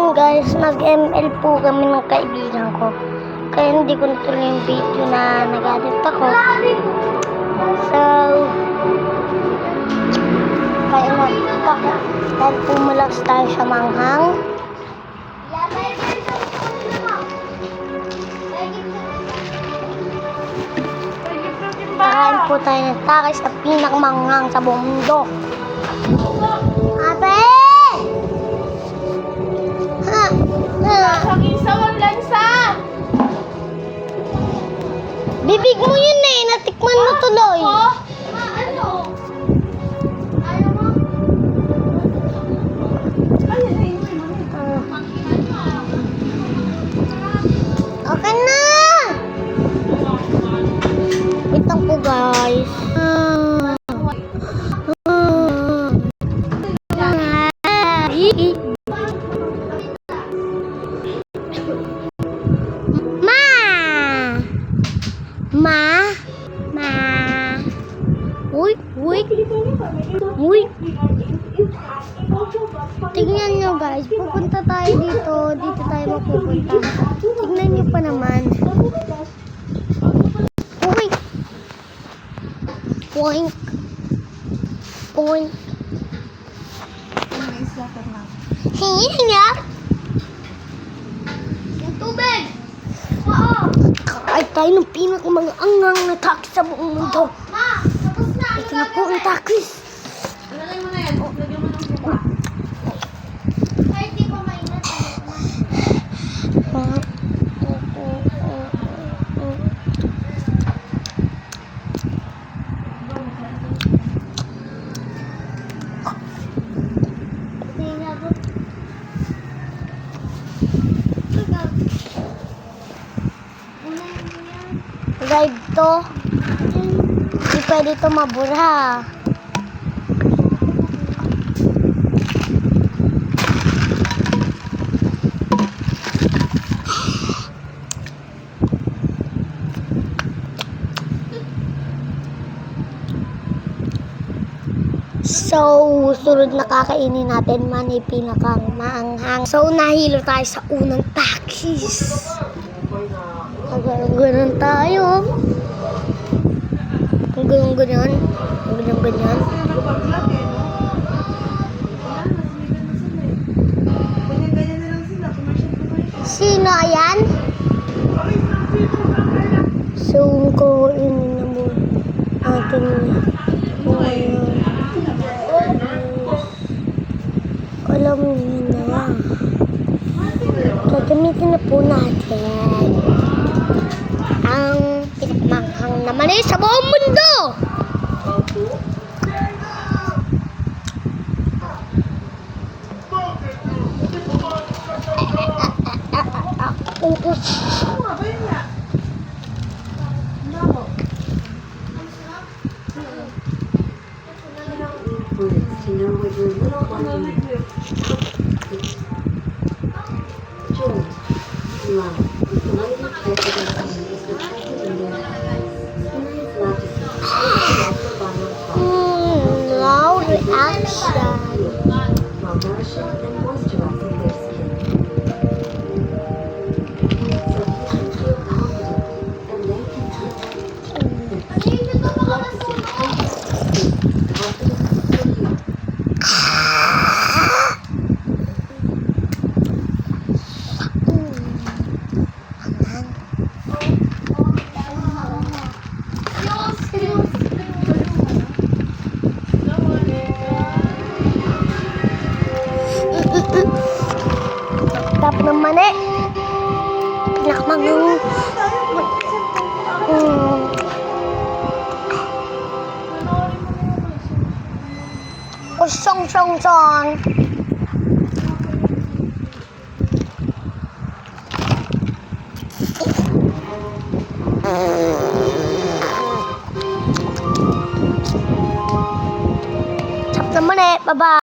Ayun guys, nag-ML po kami ng kaibigan ko. Kaya hindi ko natuloy yung video na nag-edit ako. So, kaya dahil pumalakas tayo sa manghang. Kakain po tayo ng takay sa pinakamanghang sa buong mundo. Ate! Bibig mo yun eh, natikman mo tuloy. Okay na! Wait lang po guys. Uy. Tingnan nyo guys, pupunta tayo dito. Dito tayo mapupunta. Tingnan nyo pa naman. Uy. Poink. Poink. Hinga. Yung tubig. Kakain tayo ng mga angang na takis sa buong mundo. Ito na po ang takis. Lagay mo na yan. Lagyan mo ng buka. Ay, di pa mainat. Guide to. Hindi pwede ito mabura. So, sunod na kakainin natin man ay pinakang maanghang. So, nahilo tayo sa unang takis. Ganun tayo. Ganyan. Sino ayan? So, kainin na mo atin alam niyo na. Gagamitin na po natin ang pinakmanghang naman sa buong mundo. To know what your little one needs. Joy, love, delighted president is reflected in their eyes. Nice love to see. Now reaction. While nourishing and moisturizing their skin. So you can feel confident and they can trust you. Tap naman eh. Pinakmanghang. Song. Tap naman eh. Bye-bye.